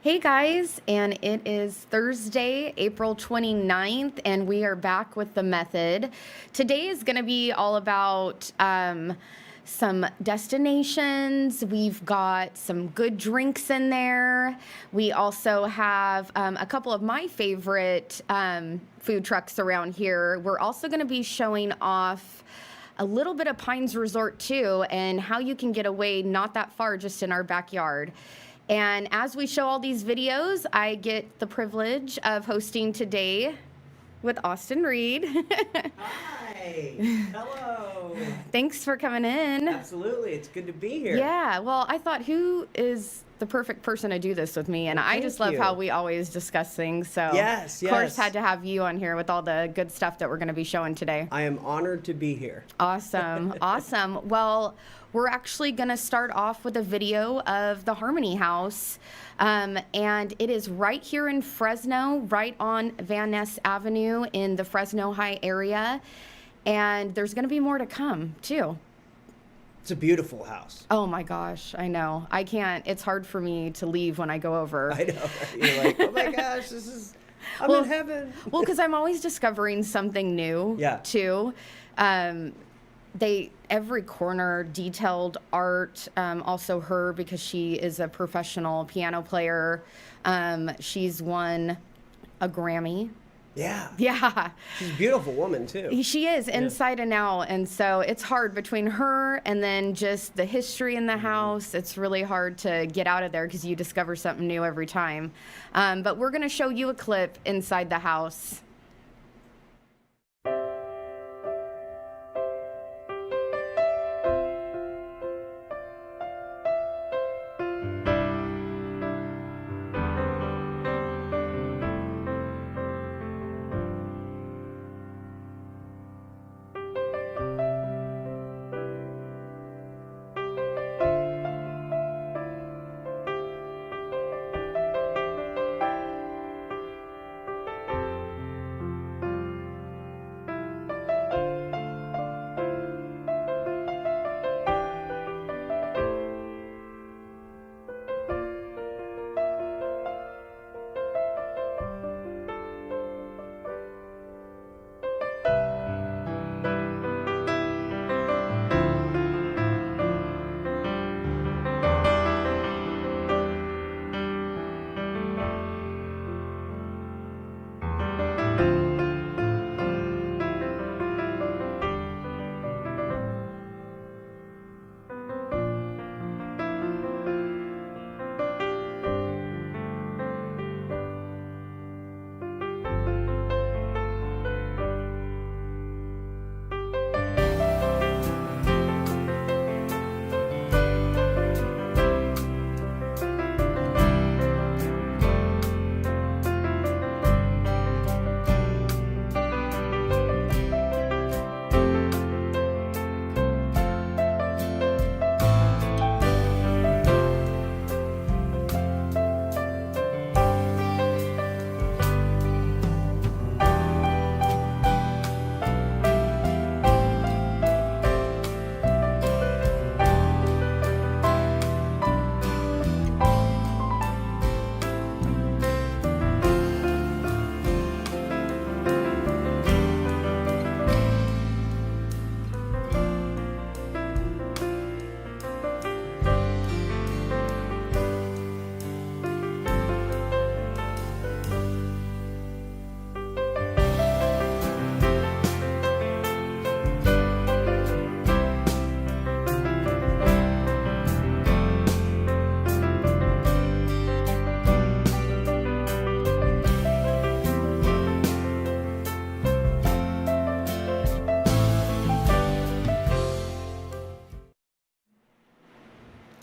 Hey guys, and it is Thursday, April 29th, and we are back with The Method. Today is going to be all about some destinations. We've got some good drinks in there. We also have a couple of my favorite food trucks around here. We're also going to be showing off a little bit of Pines Resort too, and how you can get away not that far, just in our backyard. And as we show all these videos, I get the privilege of hosting today with Austin Reed. Hi. Hello. Thanks for coming in. Absolutely. It's good to be here. Yeah. Well, I thought, who is the perfect person to do this with me? And I just love how we always discuss things. So, yes. Of course, had to have you on here with all the good stuff that we're going to be showing today. I am honored to be here. Awesome. Awesome. Well, we're actually going to start off with a video of the Harmony House. And it is right here in Fresno, right on Van Ness Avenue in the Fresno High area. And there's going to be more to come, too. It's a beautiful house. Oh, my gosh. I know. I can't. It's hard for me to leave when I go over. I know. Right? You're like, oh, my gosh, I'm in heaven. Well, because I'm always discovering something new, too. Every corner, detailed art, also her, because she is a professional piano player. She's won a Grammy. Yeah. Yeah. She's a beautiful woman, too. She is, inside and out. And so it's hard between her and then just the history in the house. It's really hard to get out of there because you discover something new every time. But we're going to show you a clip inside the house.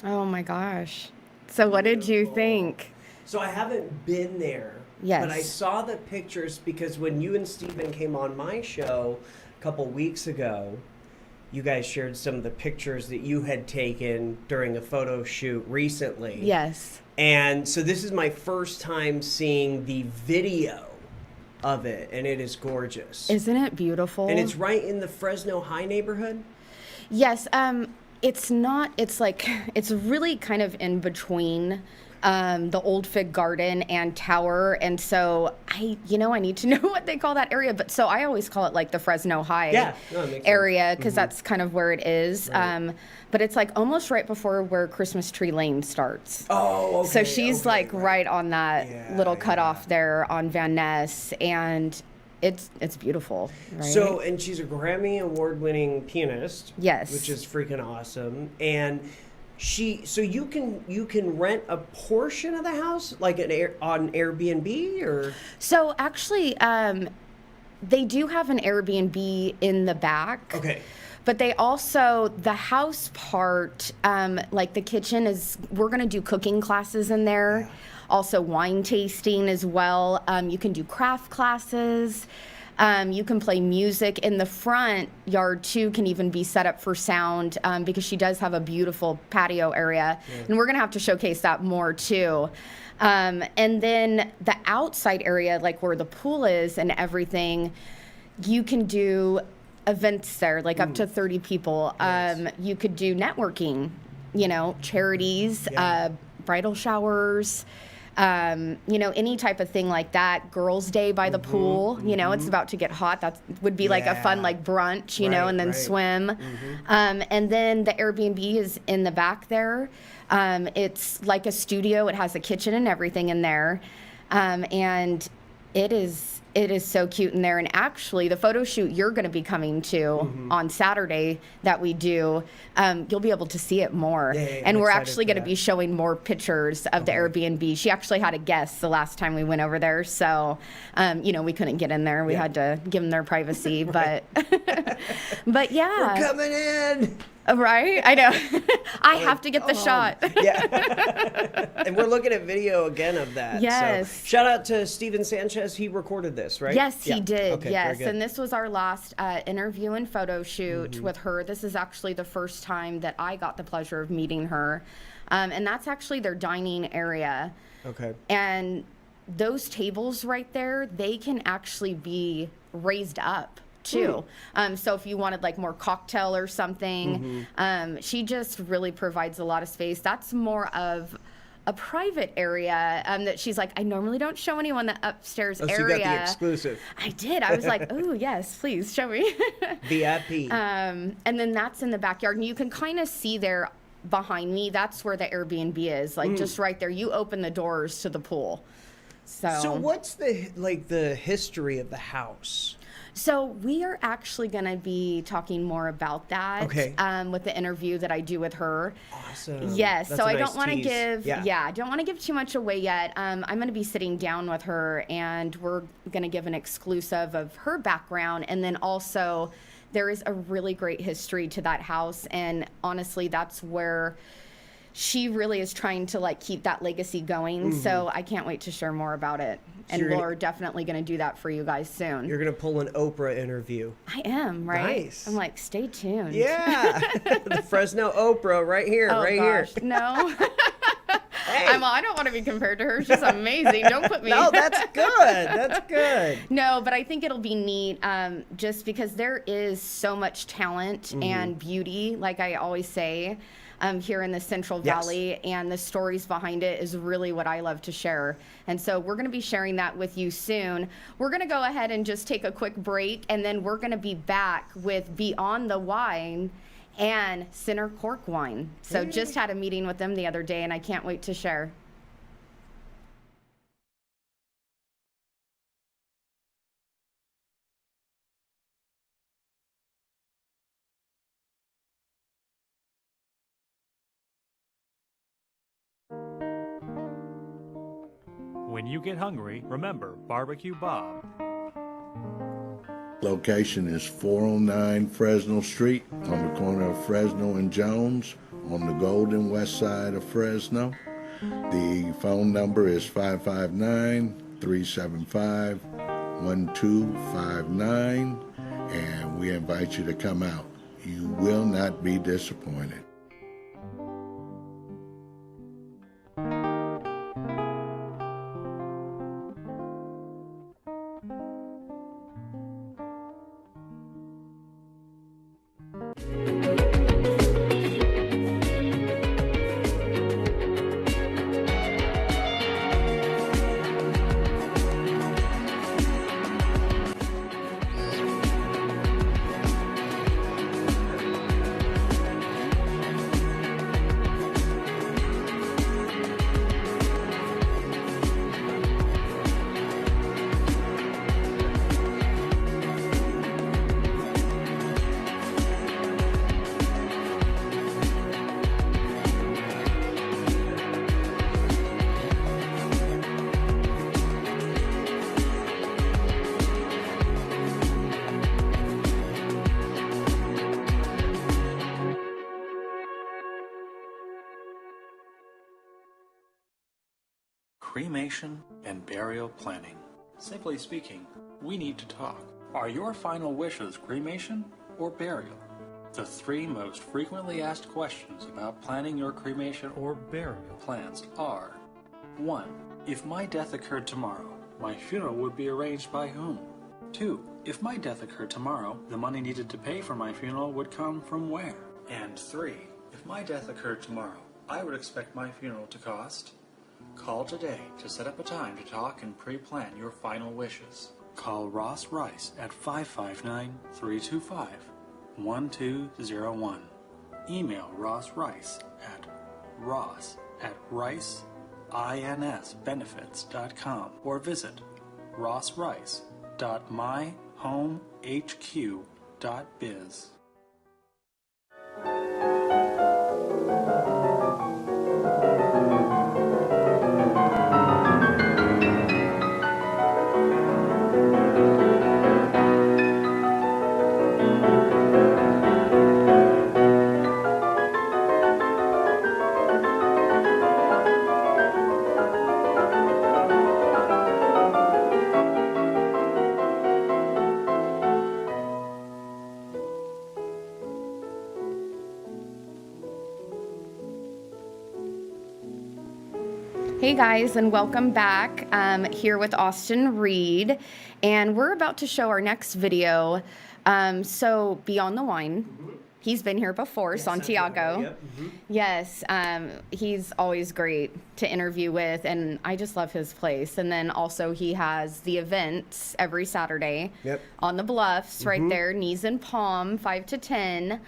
Oh my gosh. So what did you think? So I haven't been there. Yes. But I saw the pictures because when you and Steven came on my show a couple weeks ago, you guys shared some of the pictures that you had taken during a photo shoot recently. Yes. And so this is my first time seeing the video of it, and it is gorgeous. Isn't it beautiful? And it's right in the Fresno High neighborhood? Yes. It's not, it's like, it's really kind of in between the Old Fig Garden and Tower. And so I need to know what they call that area. But so I always call it like the Fresno High area because that's kind of where it is. Right. But it's like almost right before where Christmas Tree Lane starts. Oh, okay. So she's right on that little cutoff there on Van Ness, and it's beautiful. Right? So, and she's a Grammy award-winning pianist. Yes. Which is freaking awesome. And so you can rent a portion of the house, like on Airbnb, or? So actually, they do have an Airbnb in the back. Okay. But they also, the house part, like the kitchen we're going to do cooking classes in there. Yeah. Also wine tasting as well. You can do craft classes. You can play music. In the front yard too can even be set up for sound because she does have a beautiful patio area. Yeah. And we're going to have to showcase that more too. And then the outside area, like where the pool is and everything, you can do events there, like up to 30 people. Nice. You could do networking, charities, bridal showers, any type of thing like that. Girls' Day by the pool, it's about to get hot. That would be like a fun brunch, and then swim. And then the Airbnb is in the back there. It's like a studio. It has a kitchen and everything in there. And it is so cute in there. And actually, the photo shoot you're going to be coming to on Saturday that we do, you'll be able to see it more. And we're actually going to be showing more pictures of the Airbnb. She actually had a guest the last time we went over there. So, we couldn't get in there. We had to give them their privacy. But, but yeah. We're coming in. Right? I know. I have to get the shot. Yeah. And we're looking at video again of that. Yes. So, shout out to Steven Sanchez. He recorded this, right? Yes, he did. Okay, yes. And this was our last interview and photo shoot with her. This is actually the first time that I got the pleasure of meeting her. And that's actually their dining area. Okay. And those tables right there, they can actually be raised up too. So if you wanted like more cocktail or something, she just really provides a lot of space. That's more of a private area that she's like, I normally don't show anyone the upstairs area. So you got the exclusive. I did. I was like, oh yes, please show me. VIP. And then that's in the backyard, and you can kind of see there behind me. That's where the Airbnb is, like just right there. You open the doors to the pool. So what's the history of the house? So we are actually going to be talking more about that with the interview that I do with her. Awesome. Yes. So I don't want to give, I don't want to give too much away yet. I'm going to be sitting down with her, and we're going to give an exclusive of her background. And then also there is a really great history to that house. And honestly, that's where she really is trying to keep that legacy going. So I can't wait to share more about it. And we're definitely going to do that for you guys soon. You're going to pull an Oprah interview. I am, right? Nice. I'm like, stay tuned. Yeah. The Fresno Oprah right here, here. No. Hey. I don't want to be compared to her. She's amazing. Don't put me. No, that's good. That's good. No, but I think it'll be neat just because there is so much talent and beauty, like I always say. Here in the Central Valley, and the stories behind it is really what I love to share. And so we're going to be sharing that with you soon. We're going to go ahead and just take a quick break, and then we're going to be back with Beyond the Wine and Center Cork Wine. So just had a meeting with them the other day, and I can't wait to share. When you get hungry, remember Barbecue Bob. Location is 409 Fresno Street on the corner of Fresno and Jones on the Golden West side of Fresno. The phone number is 559-375-1259, and we invite you to come out. You will not be disappointed. cremation and burial planning. Simply speaking, we need to talk. Are your final wishes cremation or burial? The 3 most frequently asked questions about planning your cremation or burial plans are: 1. If my death occurred tomorrow, my funeral would be arranged by whom? 2. If my death occurred tomorrow, the money needed to pay for my funeral would come from where? And 3. If my death occurred tomorrow, I would expect my funeral to cost? Call today to set up a time to talk and pre-plan your final wishes. Call Ross Rice at 559-325-1201. Email Ross Rice at ross@riceinsbenefits.com or visit rossrice.myhomehq.biz. Hey guys, and welcome back. Here with Austin Reed, and we're about to show our next video. So Beyond the Wine, he's been here before, Santiago. Yep. Yes, he's always great to interview with, and I just love his place. And then also he has the events every Saturday on the Bluffs, right there, Knees and Palm, 5 to 10.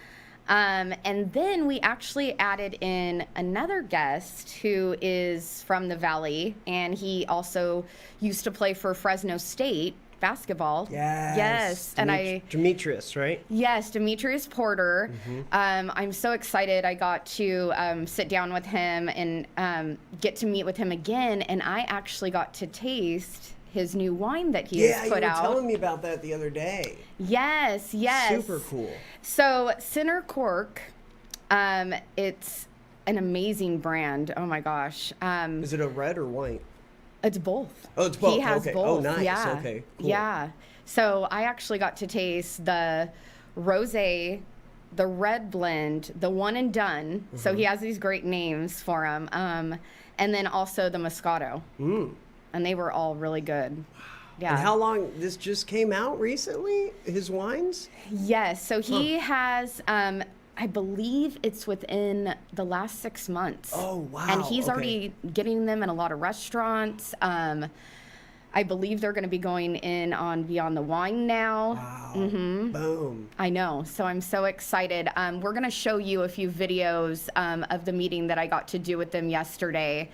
And then we actually added in another guest who is from the Valley, and he also used to play for Fresno State basketball. Yes. And Demetrius, right? Yes, Demetrius Porter. I'm so excited I got to sit down with him and get to meet with him again, and I actually got to taste his new wine that he has put out. Yeah, you were telling me about that the other day. Yes. Super cool. So Center Cork, it's an amazing brand. Oh my gosh. Is it a red or white? It's both. Oh, it's both. He has okay. both. Oh, nice. Yeah. Okay. Cool. Yeah. So I actually got to taste the rosé, the red blend, the one and done. So he has these great names for them. And then also the Moscato. And they were all really good. Yeah. And how long, this just came out recently, his wines? Yes. So he has, I believe it's within the last 6 months. Oh, wow. And he's already getting them in a lot of restaurants. I believe they're going to be going in on Beyond the Wine now. Wow. Boom. I know. So I'm so excited. We're going to show you a few videos of the meeting that I got to do with them yesterday.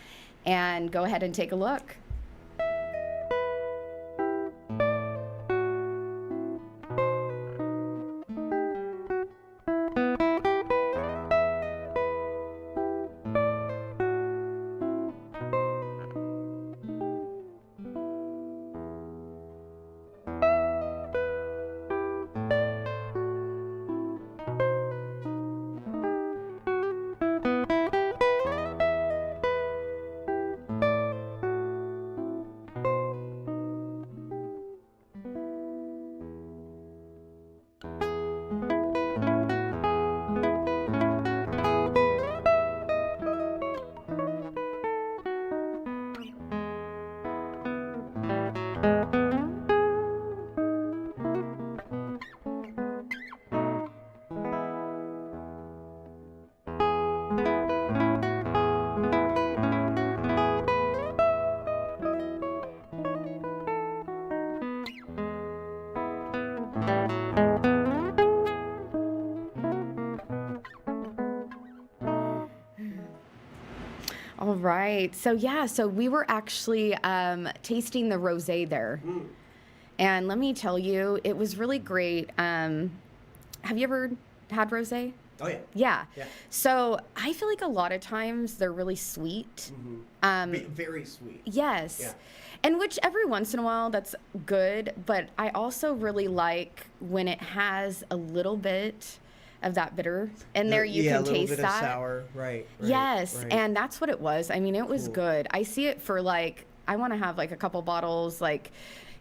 And go ahead and take a look. All right. So yeah, so we were actually tasting the rosé there. And let me tell you, it was really great. Have you ever had rosé? Oh, yeah. Yeah. Yeah. So I feel like a lot of times they're really sweet. Very sweet. Yes. Yeah. And which every once in a while that's good, but I also really like when it has a little bit of that bitter. And there you yeah, can a little taste bit that. of sour, right? Yes, right. and that's what it was. I mean, it was Cool. good. I see it for like, I want to have like a couple bottles, like,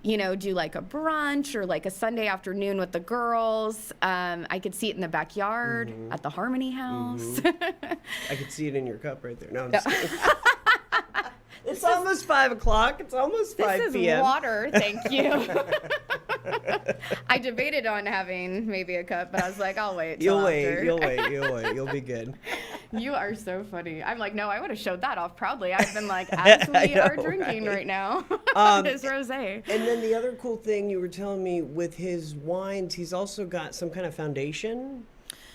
you know, do like a brunch or like a Sunday afternoon with the girls. I could see it in the backyard at the Harmony House. I could see it in your cup right there. No, I'm just kidding. It's almost 5 o'clock. It's almost 5 This is p.m. water, thank you. I debated on having maybe a cup, but I was like, I'll wait till You'll after. wait. You'll be good. You are so funny. I'm like, no, I would have showed that off proudly. I've been like, as we are drinking right now, is rosé. And then the other cool thing you were telling me with his wines, he's also got some kind of foundation,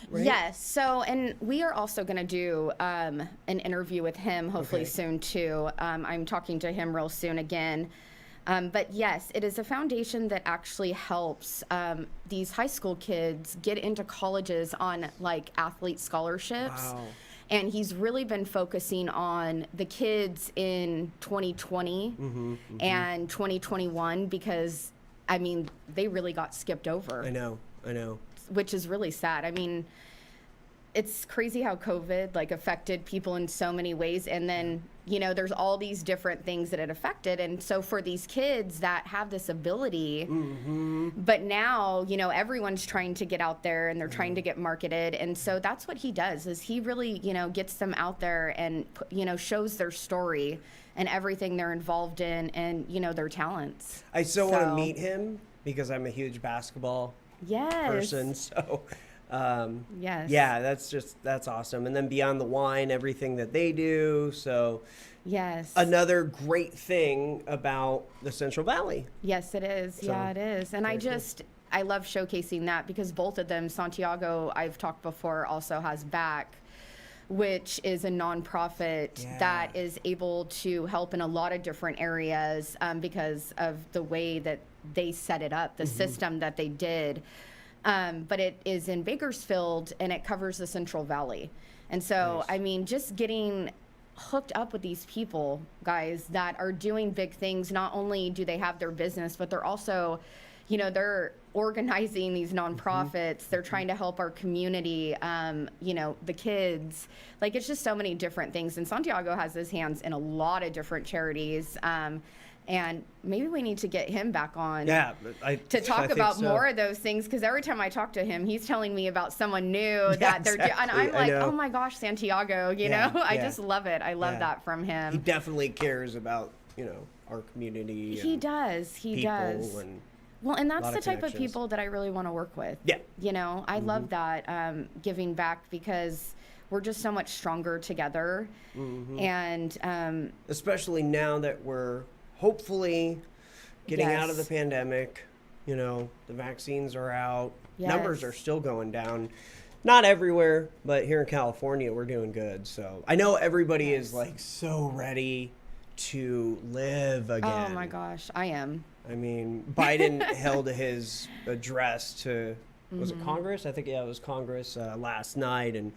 right? Yes. So, and we are also going to do an interview with him hopefully soon too. I'm talking to him real soon again. But yes, it is a foundation that actually helps these high school kids get into colleges on like athlete scholarships. Wow. And he's really been focusing on the kids in 2020 and 2021 because, I mean, they really got skipped over. I know. Which is really sad. I mean, it's crazy how COVID like affected people in so many ways. And then, you know, there's all these different things that it affected. And so for these kids that have this ability, but now, you know, everyone's trying to get out there and they're trying to get marketed. And so that's what he does is he really, you know, gets them out there and, you know, shows their story and everything they're involved in and, you know, their talents. I so want to meet him because I'm a huge basketball person. So, Yes. yeah, that's awesome. And then beyond the wine, everything that they do. So, Yes. another great thing about the Central Valley. Yes, it is. So, Yeah, it is. And I love showcasing that because both of them, Santiago, I've talked before, also has Back, which is a nonprofit that is able to help in a lot of different areas because of the way that they set it up, the system that they did. But it is in Bakersfield and it covers the Central Valley. And so, I mean, just getting hooked up with these people, guys, that are doing big things. Not only do they have their business, but they're also, you know, they're organizing these nonprofits. They're trying to help our community, you know, the kids. Like, it's just so many different things. And Santiago has his hands in a lot of different charities. And maybe we need to get him back on to talk about more of those things. Because every time I talk to him, he's telling me about someone new that they're doing. And I'm like, oh my gosh, Santiago, you know, I just love it. I love that from him. He definitely cares about, you know, our community. He does. He does. And well, and that's the type of people that I really want to work with. Yeah. You know, I love that giving back because we're just so much stronger together. And especially now that we're hopefully getting out of the pandemic, you know, the vaccines are out. Numbers are still going down. Not everywhere, but here in California, we're doing good. So I know everybody is like so ready to live again. Oh my gosh, I am. I mean, Biden held his address to, was it Congress? I think, it was Congress last night. And,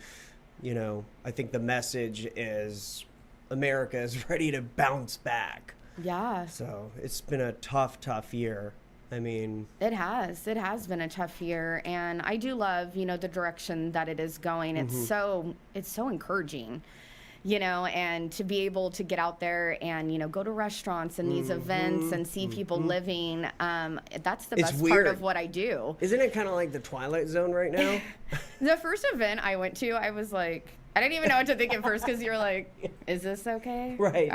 you know, I think the message is America is ready to bounce back. Yeah. So it's been a tough year. I mean, it has been a tough year, and I do love, you know, the direction that it is going. It's so encouraging, you know, and to be able to get out there and, you know, go to restaurants and these events and see people living. That's the best part of what I do. Isn't it kind of like the Twilight Zone right now? The first event I went to, I was like, I didn't even know what to think at first because you're like, is this okay? Right.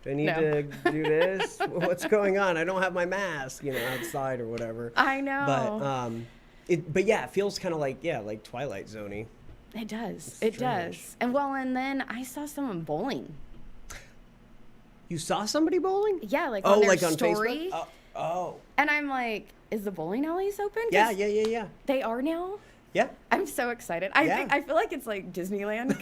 Do I need to do this? What's going on? I don't have my mask, you know, outside or whatever. I know. But yeah, it feels kind of like, like Twilight Zone-y. It does. It does. And then I saw someone bowling. You saw somebody bowling? Yeah, like on their like on story. Facebook? Oh. And I'm like, is the bowling alleys open? Yeah. They are now? Yeah. I'm so excited. I feel like it's like Disneyland.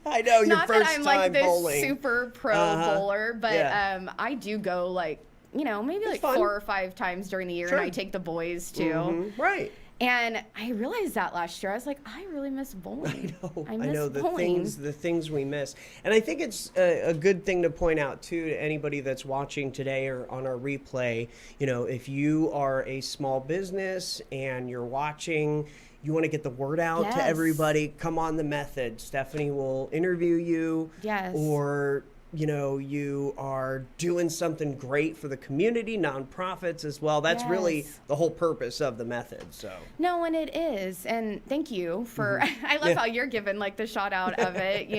I know, your not first that I'm time like this bowling. super pro bowler, but I do go like, you know, maybe it's like fun. 4 or 5 times during the year, and I take the boys too. Right. And I realized that last year. I was like, I really miss bowling. I miss bowling. the things we miss. And I think it's a good thing to point out too to anybody that's watching today or on our replay. You know, if you are a small business and you're watching you want to get the word out to Yes. everybody, come on the Method. Stephanie will interview you. Yes. Or, you are doing something great for the community, nonprofits as well. That's really Yes. the whole purpose of the Method. So No, and it is. And thank you for, I love how you're giving like the shout out of it,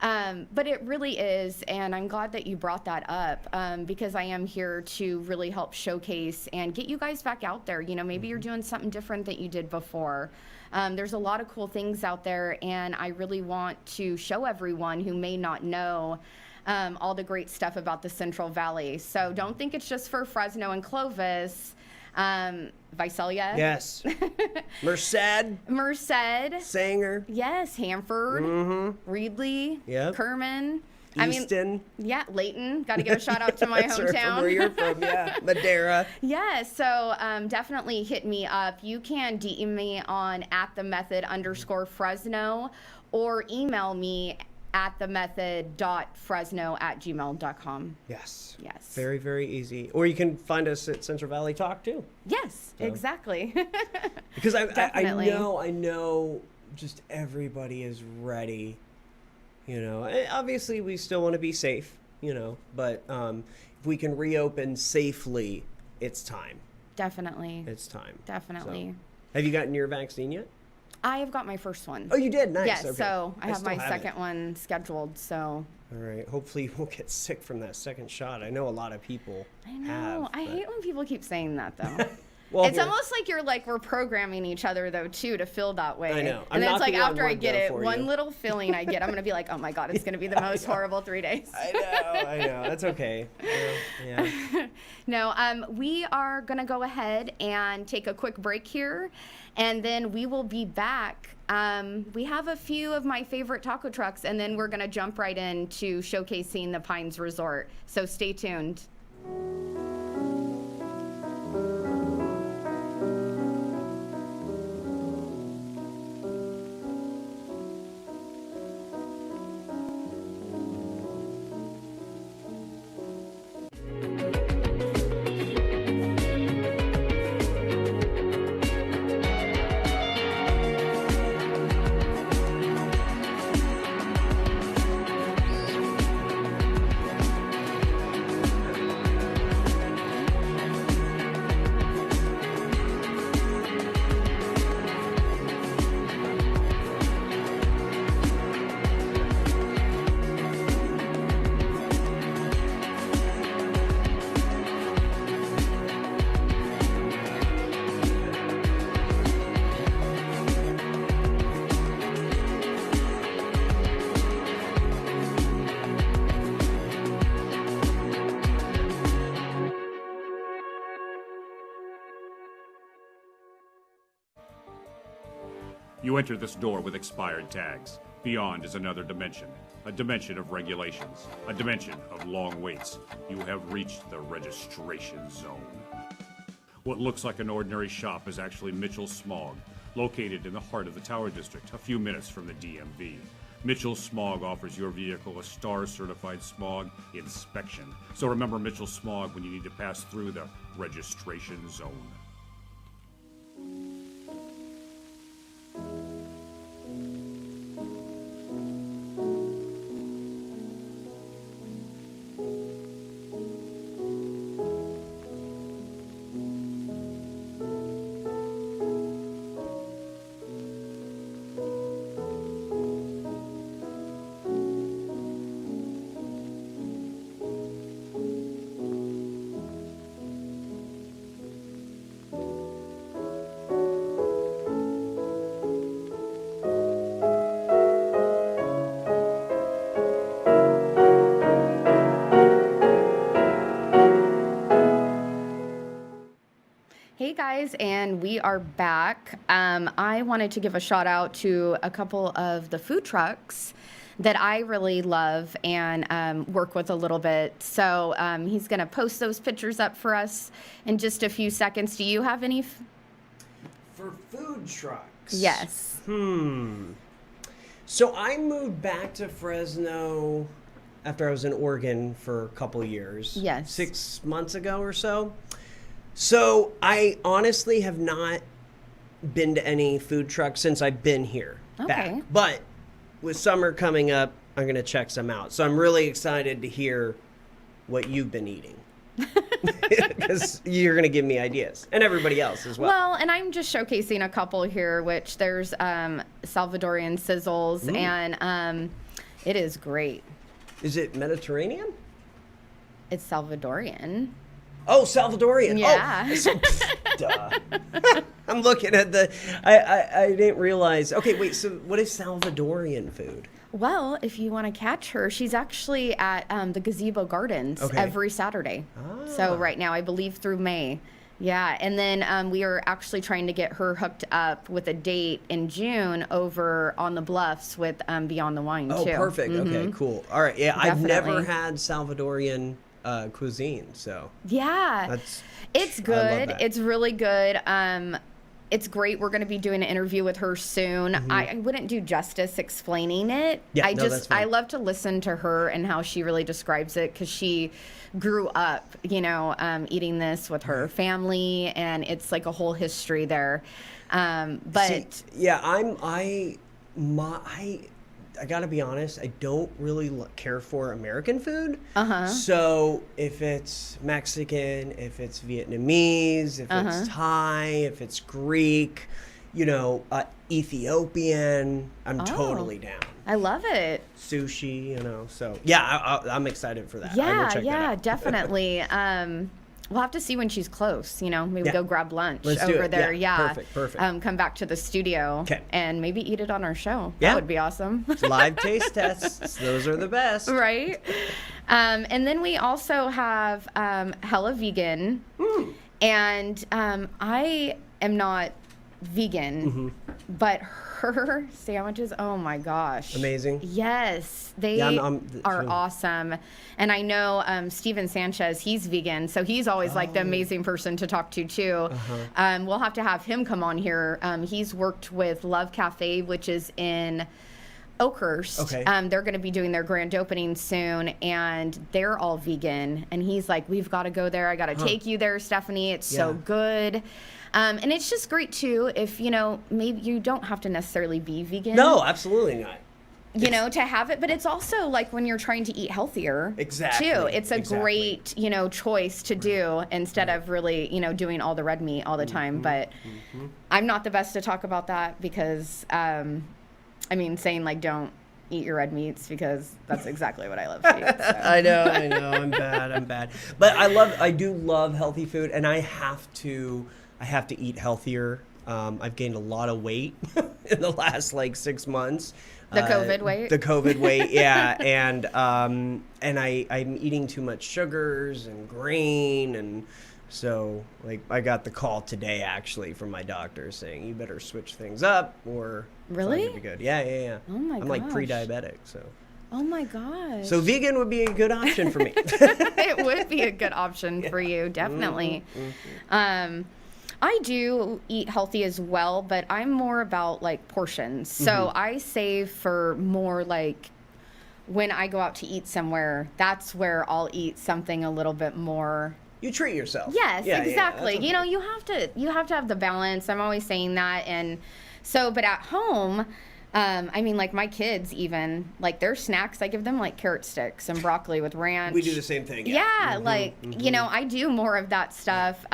But it really is, and I'm glad that you brought that up because I am here to really help showcase and get you guys back out there. Maybe you're doing something different that you did before. There's a lot of cool things out there, and I really want to show everyone who may not know all the great stuff about the Central Valley. So don't think it's just for Fresno and Clovis. Visalia. yes. Merced. Sanger. Yes, Hanford, Reedley, Yep. Kerman. Easton. Yeah, Layton. Got to give a shout out to my That's right, from hometown. where you're from, yeah. Madera. Yeah, so definitely hit me up. You can DM me on @themethod_Fresno or email me at themethod.fresno@gmail.com. Yes. Yes. Very, very easy. Or you can find us at Central Valley Talk too. Yes, exactly. Because I Definitely. know just everybody is ready. Obviously we still want to be safe, but if we can reopen safely, it's time. Definitely. It's time. Definitely. So, have you gotten your vaccine yet? I have got my first one. Oh, you did? Nice. Yes, Okay. so I have still my it. second one scheduled, so. All right. Hopefully you won't get sick from that second shot. I know a lot of people I know. have. I but- hate when people keep saying that, though. Well, It's here- almost like we're programming each other, though, too, to feel that way. I know. I'm And then it's like knocking on after I wood, get though, it, for one you. little feeling I get, I'm going to be like, oh my God, it's going to be the most horrible 3 days. I know. That's okay. Yeah. No, we are going to go ahead and take a quick break here, and then we will be back. We have a few of my favorite taco trucks, and then we're going to jump right into showcasing the Pines Resort. So stay tuned. You enter this door with expired tags. Beyond is another dimension, a dimension of regulations, a dimension of long waits. You have reached the registration zone. What looks like an ordinary shop is actually Mitchell's Smog, located in the heart of the Tower District, a few minutes from the DMV. Mitchell's Smog offers your vehicle a STAR-certified smog inspection. So remember Mitchell's Smog when you need to pass through the registration zone. Hey guys, and we are back. I wanted to give a shout out to a couple of the food trucks that I really love and work with a little bit. So he's going to post those pictures up for us in just a few seconds. Do you have any? For food trucks. Yes. So I moved back to Fresno after I was in Oregon for a couple years. Yes. 6 months ago or so. So I honestly have not been to any food trucks since I've been here. Okay. Back. But with summer coming up, I'm going to check some out. So I'm really excited to hear what you've been eating. Because you're going to give me ideas. And everybody else as well. Well, and I'm just showcasing a couple here, which there's Salvadorian Sizzles, and it is great. Is it Mediterranean? It's Salvadorian. Oh, Salvadorian. Yeah. Oh, so, duh. I'm looking at the... I didn't realize... Okay, wait, so what is Salvadorian food? Well, if you want to catch her, she's actually at the Gazebo Gardens every Saturday. So right now, I believe through May. Yeah, and then we are actually trying to get her hooked up with a date in June over on the Bluffs with Beyond the Wine, Oh, too. perfect. Okay, cool. All right, yeah, Definitely. I've never had Salvadorian cuisine, so... Yeah, it's I love good. that. It's really good. It's great. We're going to be doing an interview with her soon. I wouldn't do justice explaining it. Yeah, that's fine. I love to listen to her and how she really describes it, because she grew up, eating this with her family, and it's like a whole history there. But See, yeah, I gotta be honest, I don't really care for American food. So if it's Mexican, if it's Vietnamese, if it's Thai, if it's Greek, Ethiopian, I'm totally down. I love it. Sushi, so yeah, I'm excited for that. I will check that out. Definitely. We'll have to see when she's close, maybe go grab lunch Let's do over it. there. Yeah, perfect. Come back to the studio 'Kay. and maybe eat it on our show. Yeah. That would be awesome. Live taste tests, those are the best. Right. And then we also have Hella Vegan. And I am not vegan, but her sandwiches, oh my gosh. Amazing. Yes, they are awesome. And I know Steven Sanchez, he's vegan, so he's always like the amazing person to talk to too. We'll have to have him come on here. He's worked with Love Cafe, which is in Oakhurst. Okay. They're going to be doing their grand opening soon, and they're all vegan. And he's like, we've got to go there. I got to take you there, Stephanie. It's so good. And it's just great, too, if, maybe you don't have to necessarily be vegan. No, absolutely not. To have it. But it's also like when you're trying to eat healthier. Exactly. Too. It's a Exactly. great, choice to do instead of really, doing all the red meat all the time. But I'm not the best to talk about that because, saying like don't eat your red meats, because that's exactly what I love to eat. So. I know. I'm bad. But I do love healthy food, and I have to eat healthier. I've gained a lot of weight in the last 6 months. The COVID weight? The COVID weight, yeah. And I'm eating too much sugars and grain, and so I got the call today actually from my doctor saying you better switch things up or Really? It's not gonna be good. Yeah. Oh my I'm gosh. pre-diabetic, so. Oh my gosh. So vegan would be a good option for me. It would be a good option for you, definitely. I do eat healthy as well, but I'm more about portions. So I save for more when I go out to eat somewhere, that's where I'll eat something a little bit more. You treat yourself. Yes, Yeah, exactly. that's You have to have the balance. I'm always saying that. And so, but at home, my kids even, their snacks, I give them carrot sticks and broccoli with ranch. We do the same thing. Yeah, I do more of that stuff.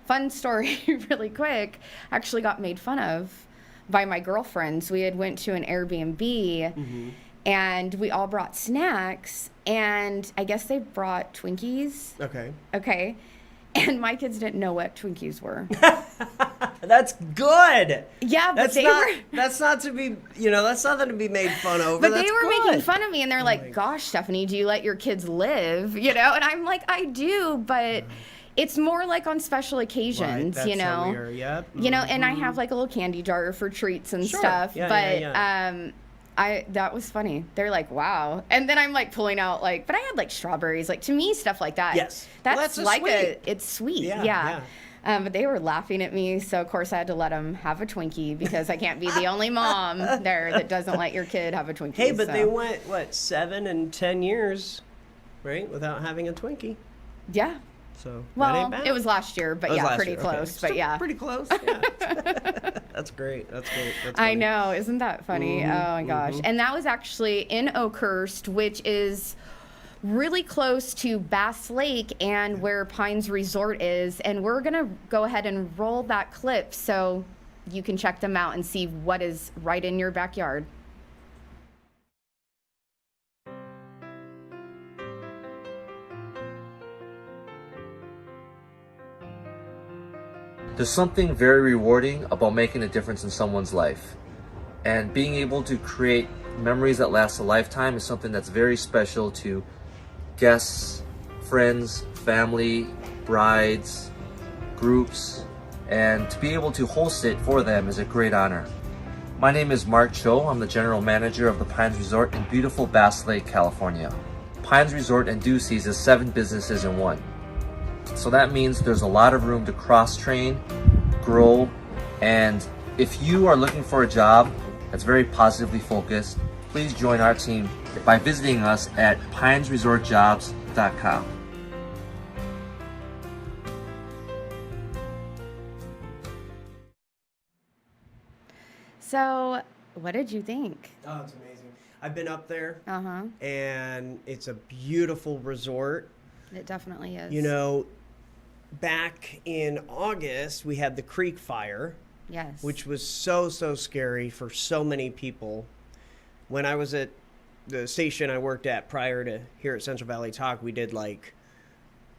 Fun story, really quick, actually got made fun of by my girlfriends. We had went to an Airbnb, and we all brought snacks, and I guess they brought Twinkies. Okay. And my kids didn't know what Twinkies were. That's good. Yeah, but that's not to be, that's nothing to be made fun over. But that's they were good. making fun of me, and they're like, gosh, Stephanie, do you let your kids live? And I'm like, I do, but it's more on special occasions, Right, that's how we are, yep. And I have a little candy jar for treats and Sure. stuff. Yeah, but yeah. that was funny. They're like, wow. And then I'm pulling out but I had strawberries. To me, stuff like that. Yes. That's Well, that's it's sweet. Yeah. But they were laughing at me, so of course I had to let them have a Twinkie because I can't be the only mom there that doesn't let your kid have a Twinkie. Hey, but so. they went 7 and 10 years, right, without having a Twinkie. Yeah. So that Well, ain't bad. it was last year, but That was yeah, last pretty year, close. okay. But Still yeah, pretty close. Yeah. That's great. That's great. That's I funny. know. Isn't that funny? Oh my gosh. And that was actually in Oakhurst, which is really close to Bass Lake and where Pines Resort is. And we're going to go ahead and roll that clip so you can check them out and see what is right in your backyard. There's something very rewarding about making a difference in someone's life. And being able to create memories that last a lifetime is something that's very special to guests, friends, family, brides, groups, and to be able to host it for them is a great honor. My name is Mark Cho. I'm the general manager of the Pines Resort in beautiful Bass Lake, California. Pines Resort and Ducey's is 7 businesses in one. So that means there's a lot of room to cross-train, grow, and if you are looking for a job that's very positively focused, please join our team by visiting us at pinesresortjobs.com. So, what did you think? Oh, it's amazing. I've been up there, Uh-huh. and it's a beautiful resort. It definitely is. You know, back in August, we had the Creek Fire, Yes. which was so scary for so many people. When I was at the station I worked at prior to here at Central Valley Talk, we did like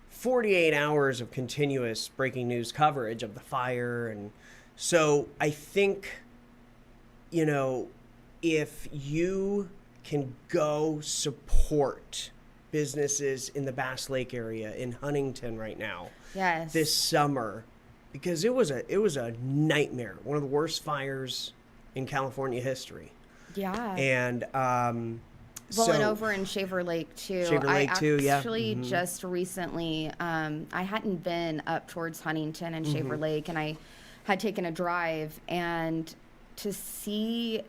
48 hours of continuous breaking news coverage of the fire. And so I think, you know, if you can go support businesses in the Bass Lake area, in Huntington right now, Yes. this summer, because it was a nightmare, one of the worst fires in California history. Yeah. And Well, and over in Shaver Lake too. Shaver Lake too, yeah. I actually just recently, I hadn't been up towards Huntington and Shaver Lake, and I had taken a drive, and to see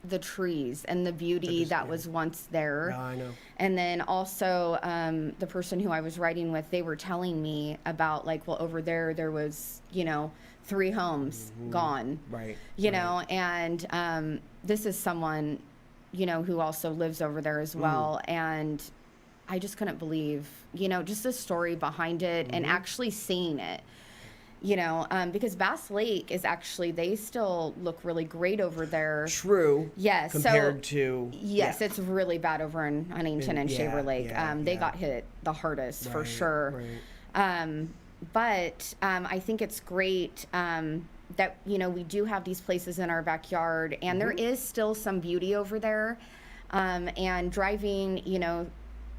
the trees and the beauty that was once there. Yeah, I know. And then also the person who I was riding with, they were telling me about like, well, over there was, 3 homes gone. Right. You know, and this is someone, who also lives over there as well. And I just couldn't believe, just the story behind it and actually seeing it. Because Bass Lake is actually, they still look really great over there. True. Yes. Compared to. Yes, it's really bad over in Huntington and Shaver Lake. They got hit the hardest for sure. Right. But I think it's great that, we do have these places in our backyard, and there is still some beauty over there. And driving,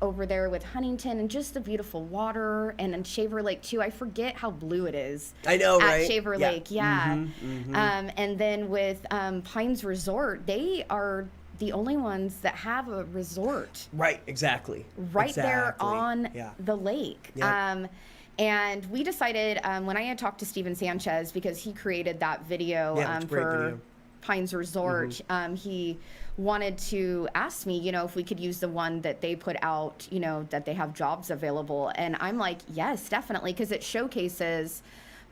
over there with Huntington and just the beautiful water, and then Shaver Lake too. I forget how blue it is. I know, at right? Shaver Lake, yeah. And then with Pines Resort, they are the only ones that have a resort Right, exactly. right there Exactly. on Yeah. the lake. Yep. And we decided when I had talked to Steven Sanchez, because he created that video Yeah, it's a great for video. Pines Resort, he wanted to ask me, if we could use the one that they put out, that they have jobs available. And I'm like, yes, definitely, because it showcases.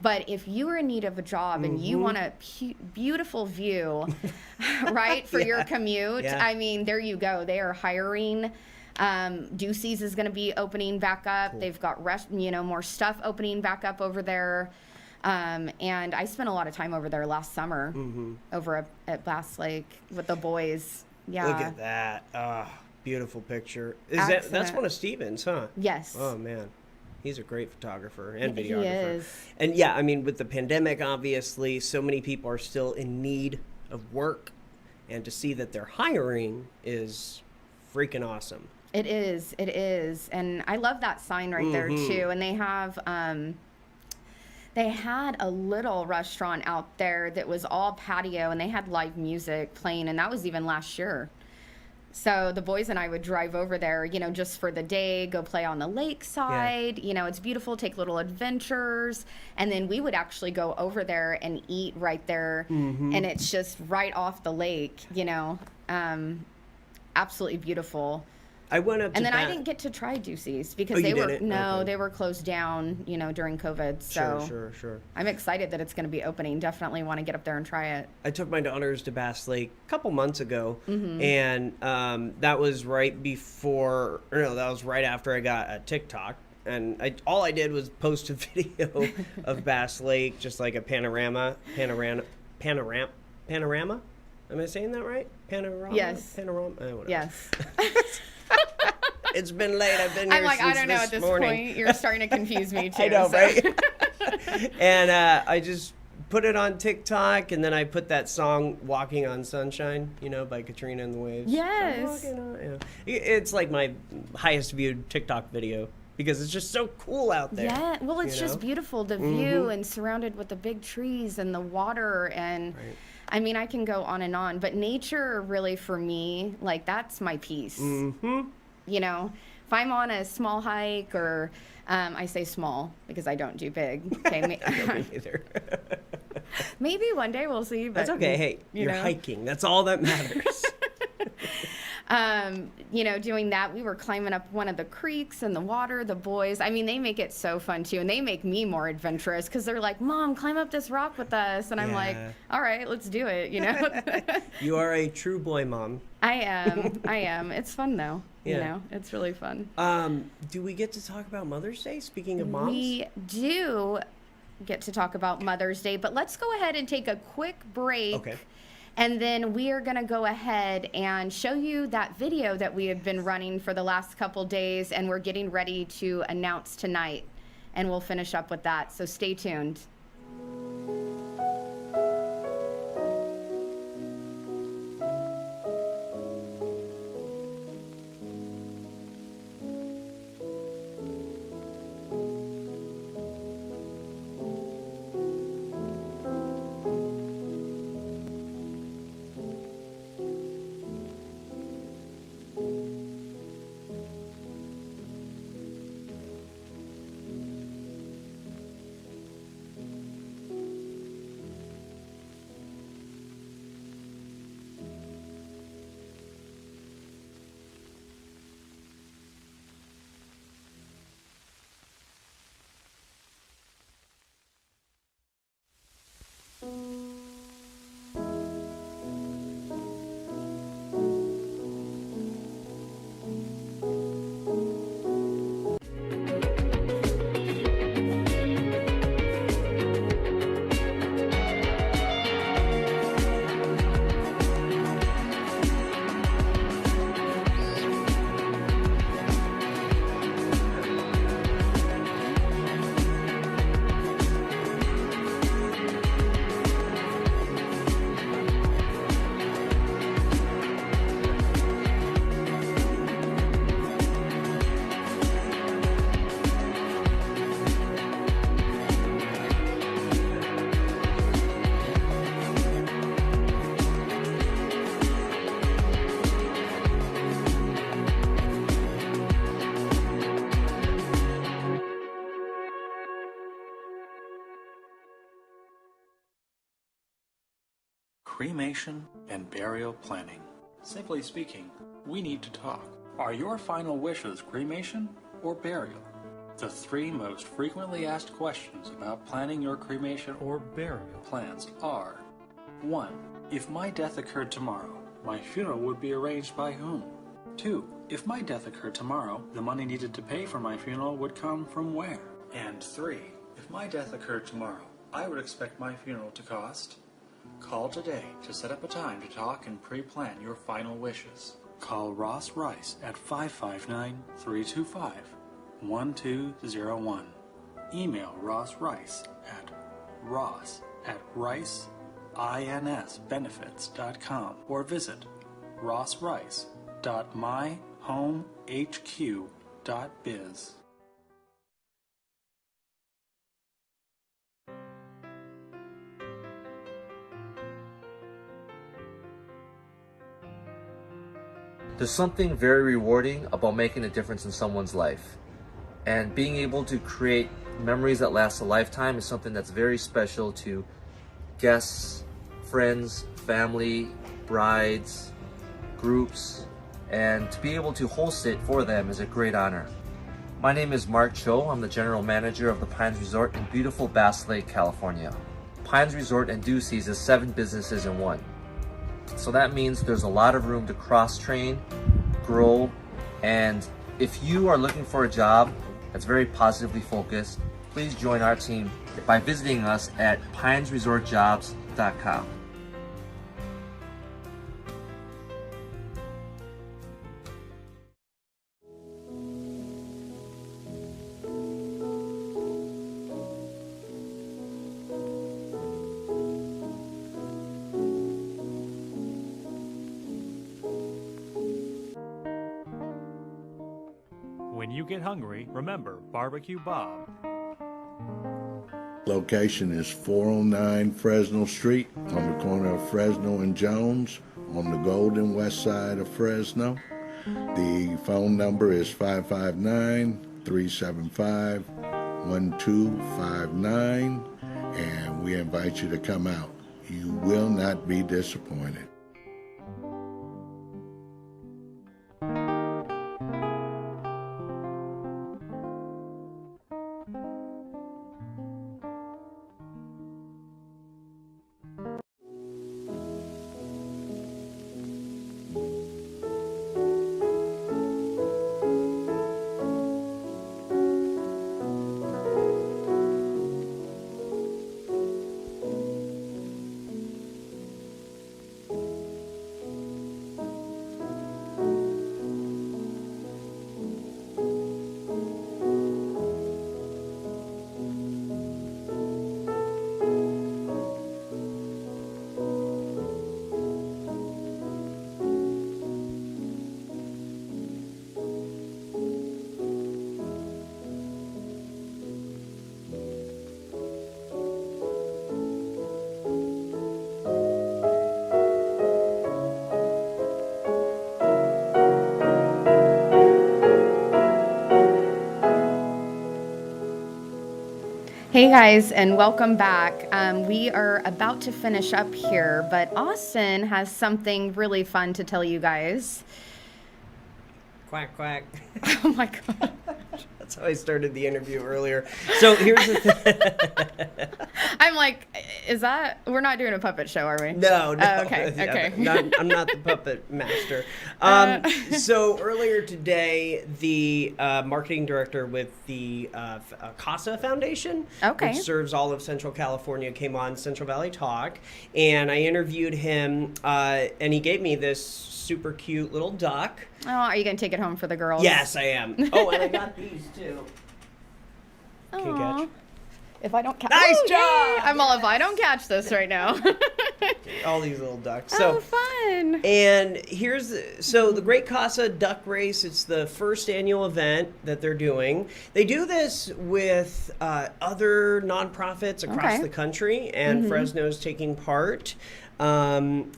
But if you are in need of a job and you want a beautiful view, right, for your commute, Yeah. I mean, there you go. They are hiring. Ducey's is going to be opening back up. Cool. They've got more stuff opening back up over there. And I spent a lot of time over there last summer, over at Bass Lake with the boys. Yeah. Look at that. Beautiful picture. That's Excellent. one of Steven's, huh? Yes. Oh, man. He's a great photographer and He videographer. is. And yeah, I mean, with the pandemic, obviously, so many people are still in need of work. And to see that they're hiring is freaking awesome. It is. It is. And I love that sign right there, too. And they have, they had a little restaurant out there that was all patio, and they had live music playing, and that was even last year. So the boys and I would drive over there, just for the day, go play on the lakeside. It's beautiful, take little adventures. And then we would actually go over there and eat right there. And it's just right off the lake, absolutely beautiful. I went up to And then I bat- didn't get to try Ducey's because Oh, they you were didn't? Okay. they were closed down, during COVID. So Sure. I'm excited that it's going to be opening. Definitely want to get up there and try it. I took my daughters to Bass Lake a couple months ago, Mm-hmm. and that was right that was right after I got a TikTok. And all I did was post a video of Bass Lake, just like a panorama. Am I saying that right? Panorama? Yes. Panorama? Whatever. Yes. It's been late. I've been here I'm like, since I don't know at this morning. point. You're starting to confuse me too. I know, so. right? And I just put it on TikTok, and then I put that song "Walking on Sunshine," by Katrina and the Waves. Yes. It's like my highest viewed TikTok video because it's just so cool out there. Yeah, well, it's just beautiful, the Mm-hmm. view and surrounded with the big trees and the water. And Right. I mean, I can go on and on, but nature really for me, like that's my peace. Mm-hmm. If I'm on a small hike or I say small because I don't do big. Okay, Me either. maybe one day we'll see. But That's okay. Hey, you you're know. hiking. That's all that matters. Doing that, we were climbing up one of the creeks in the water, the boys. I mean, they make it so fun too. And they make me more adventurous because they're like, Mom, climb up this rock with us. And I'm like, Yeah. all right, let's do it. You are a true boy mom. I am. It's fun though. Yeah. It's really fun. Do we get to talk about Mother's Day? Speaking of moms? We do get to talk about Mother's Day, but let's go ahead and take a quick break. Okay. And then we are going to go ahead and show you that video that we have been running for the last couple days, and we're getting ready to announce tonight. And we'll finish up with that. So stay tuned. Cremation and burial planning. Simply speaking, we need to talk. Are your final wishes cremation or burial? The three most frequently asked questions about planning your cremation or burial plans are: 1. If my death occurred tomorrow, my funeral would be arranged by whom? 2. If my death occurred tomorrow, the money needed to pay for my funeral would come from where? And 3. If my death occurred tomorrow, I would expect my funeral to cost. Call today to set up a time to talk and pre-plan your final wishes. Call Ross Rice at 559-325-1201. Email Ross Rice at ross@riceinsbenefits.com or visit rossrice.myhomehq.biz. There's something very rewarding about making a difference in someone's life. And being able to create memories that last a lifetime is something that's very special to guests, friends, family, brides, groups, and to be able to host it for them is a great honor. My name is Mark Cho. I'm the general manager of the Pines Resort in beautiful Bass Lake, California. Pines Resort and Ducey is 7 businesses in one. So that means there's a lot of room to cross-train, grow, and if you are looking for a job that's very positively focused, please join our team by visiting us at pinesresortjobs.com. When you get hungry, remember Barbecue Bob. Location is 409 Fresno Street on the corner of Fresno and Jones on the Golden West side of Fresno. The phone number is 559-375-1259, and we invite you to come out. You will not be disappointed. Hey guys, and welcome back. We are about to finish up here, but Austin has something really fun to tell you guys. Quack, quack. Oh my God. That's how I started the interview earlier. So here's the thing. I'm like, is that, we're not doing a puppet show, are we? No. Oh, okay, Yeah, okay. I'm not the puppet master. So earlier today, the marketing director with the CASA Foundation, Okay. which serves all of Central California, came on Central Valley Talk, and I interviewed him, and he gave me this super cute little duck. Oh, are you going to take it home for the girls? Yes, I am. Oh, and I got these too. Can you Aw. catch? If I don't catch, Nice oh, job! yay! I'm all, if I don't catch this right now. All these little ducks. Oh, So, fun. and here's the Great Casa Duck Race. It's the first annual event that they're doing. They do this with other nonprofits across Okay. the country, and Fresno's taking part.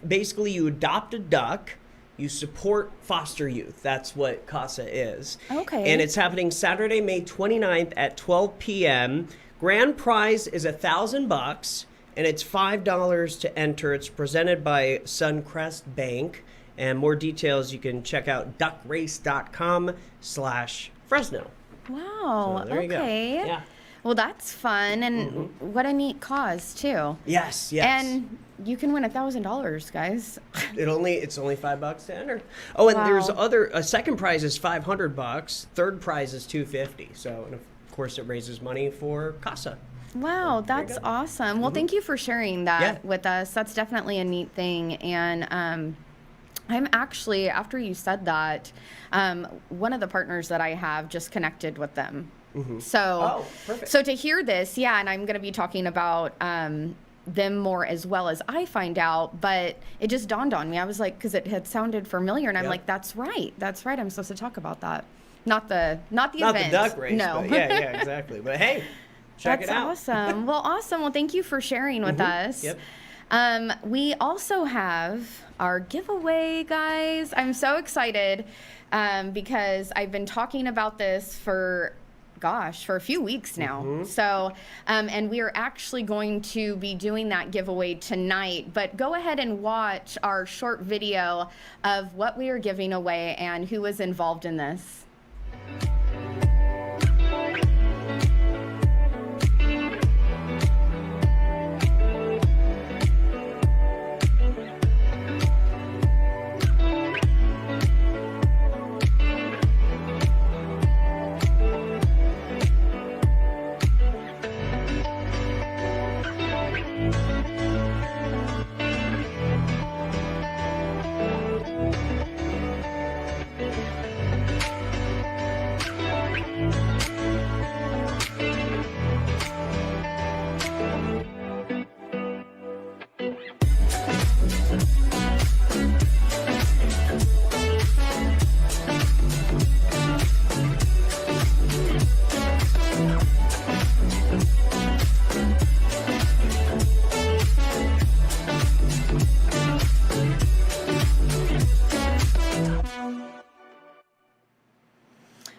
Basically, you adopt a duck. You support foster youth. That's what CASA is. Okay. And it's happening Saturday, May 29th at 12 p.m. Grand prize is $1,000, and it's $5 to enter. It's presented by Suncrest Bank. And more details you can check out duckrace.com/Fresno. Wow. So there you go. Okay. Yeah. Well, that's fun, and what a neat cause too. Yes. And you can win $1,000, guys. It's only $5 to enter. Oh, and there's Wow. a second prize is $500. Third prize is $250. So, and of course, it raises money for CASA. Wow, Very that's good. awesome. Well, thank you for sharing that Yeah. with us. That's definitely a neat thing. And I'm actually, after you said that, one of the partners that I have just connected with them. So, Oh, perfect. so to hear this, yeah, and I'm going to be talking about them more as well as I find out, but it just dawned on me. I was like, because it had sounded familiar, and I'm Yeah. like, that's right. I'm supposed to talk about that. Not the Not event. the duck race. No. But yeah, exactly. But hey, check That's it out. awesome. Well, awesome. Well, thank you for sharing with us. Yep. We also have our giveaway, guys. I'm so excited because I've been talking about this for, gosh, for a few weeks now. So, and we are actually going to be doing that giveaway tonight. But go ahead and watch our short video of what we are giving away and who was involved in this.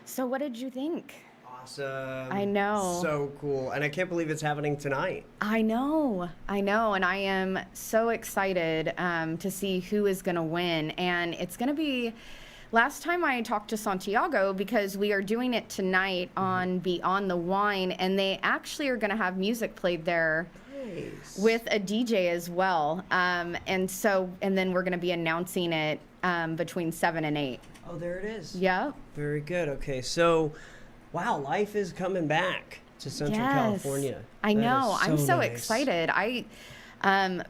So what did you think? Awesome. I know. So cool. And I can't believe it's happening tonight. I know. And I am so excited to see who is going to win. And it's going to be, last time I talked to Santiago, because we are doing it tonight on Beyond the Wine, and they actually are going to have music played there. Nice. With a DJ as well. And then we're going to be announcing it between 7 and 8. Oh, there it is. Yep. Very good. Okay, so, wow, life is coming back to Central California. I That know. is I'm so nice. excited. I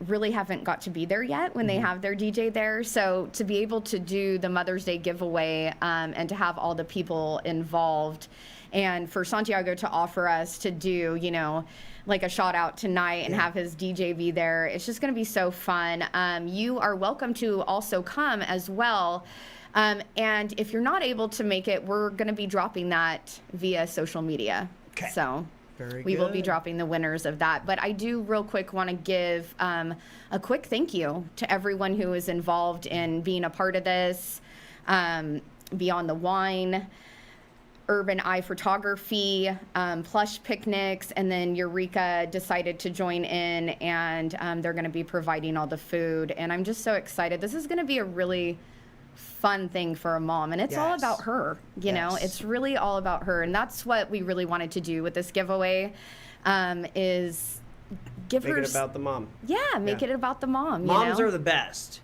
really haven't got to be there yet when they have their DJ there. So to be able to do the Mother's Day giveaway and to have all the people involved, and for Santiago to offer us to do, you know, like a shout out tonight and have his DJ be there, it's just going to be so fun. You are welcome to also come as well. And if you're not able to make it, we're going to be dropping that via social media. Okay. So Very we will be good. dropping the winners of that. But I do real quick want to give a quick thank you to everyone who is involved in being a part of this. Beyond the Wine, Urban Eye Photography, Plush Picnics, and then Eureka decided to join in, and they're going to be providing all the food. And I'm just so excited. This is going to be a really fun thing for a mom, and it's all Yes. about her, you know. Yes. It's really all about her, and that's what we really wanted to do with this giveaway, is give Make her it about the mom. make it about the mom. Moms you know? are the best.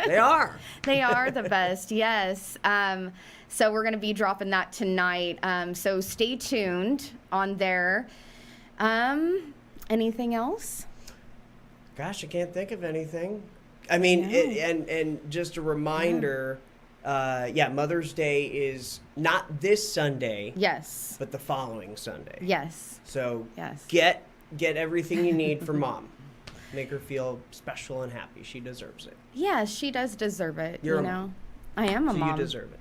They are. They are the best, yes. So we're going to be dropping that tonight. So stay tuned on there. Anything else? Gosh, I can't think of anything. I mean, and just a reminder, Mother's Day is not this Sunday, Yes. but the following Sunday. Yes. So Yes. get everything you need for mom. Make her feel special and happy. She deserves it. Yeah, she does deserve it. You're you a know, mom. I am a So mom. you deserve it.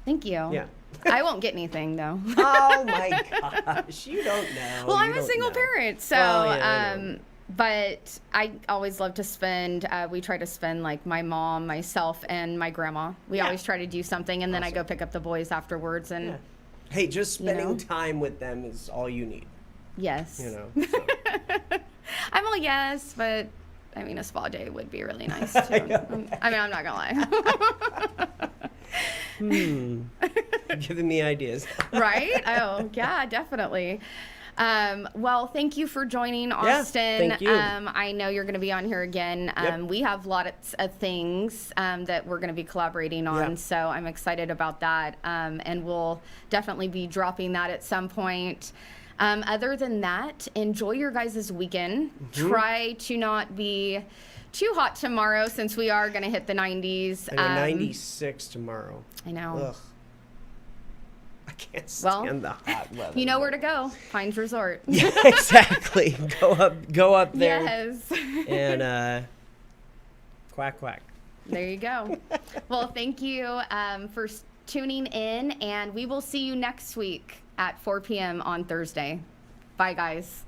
Thank you. Yeah. I won't get anything though. Oh my gosh, you don't know. Well, You I'm a don't single know. parent, so Well, yeah, I know. but I always love to spend. We try to spend like my mom, myself, and my grandma. We always try to do something, and then I go pick up the boys afterwards. And Yeah. Hey, just spending know? time with them is all you need. yes, You know. So. I'm all yes, but I mean a spa day would be really nice too. I mean, I'm not gonna lie. Giving me ideas. Right? Oh, yeah, definitely. Well, thank you for joining, Austin. thank you. I know you're going to be on here again. Yep. We have lots of things that we're going to be collaborating on, Yeah. so I'm excited about that. And we'll definitely be dropping that at some point. Other than that, enjoy your guys' weekend. Mm-hmm. Try to not be too hot tomorrow, since we are going to hit the 90s. I know 96 tomorrow. I know. Ugh. I can't stand the hot weather. You know where to go. Pines Resort. Yeah, exactly. Go up there Yes. and quack quack. There you go. Well, thank you for tuning in, and we will see you next week at 4 p.m. on Thursday. Bye, guys.